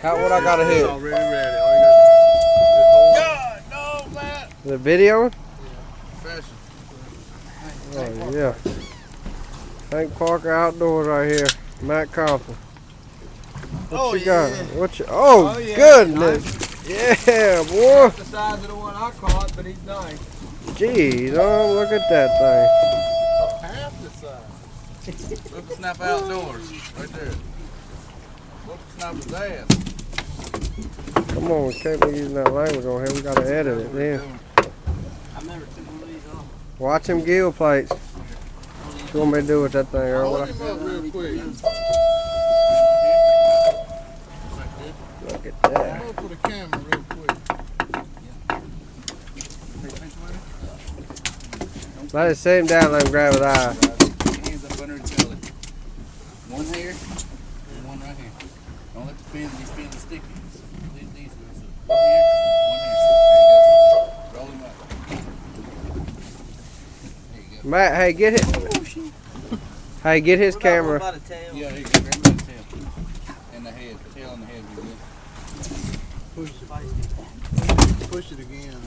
How what I gotta hit? It's already ready. All you got to God, no, Matt. The video? Yeah. Fashion. Oh yeah. Hank Parker Outdoors right here. Matt Compton. What you got? What you? Oh, yeah, goodness! Yeah, boy. Half the size of the one I caught, but he's nice. Jeez, oh look at that Half the size. Whipasnapa Outdoors, right there. Whipasnapa's ass. thing. Come on, we can't be using that language on here. We gotta edit it then. I've never took one of these off. Watch them gill plates. What you want me to do with that thing, Earl? Hold him up real quick. Look at that. Hold for the camera real quick. Let it sit him down, let him grab his eye. Hands up under his belly. One here and one right here. Don't let these fins are sticky. Leave these ones. One here, one here. There you go. Roll him up. There you go. Matt, hey, get it. Hey, get his camera. About a tail. Yeah, here you go. Grab him by the tail. And the head. Tail and the head. Be good. Push it again.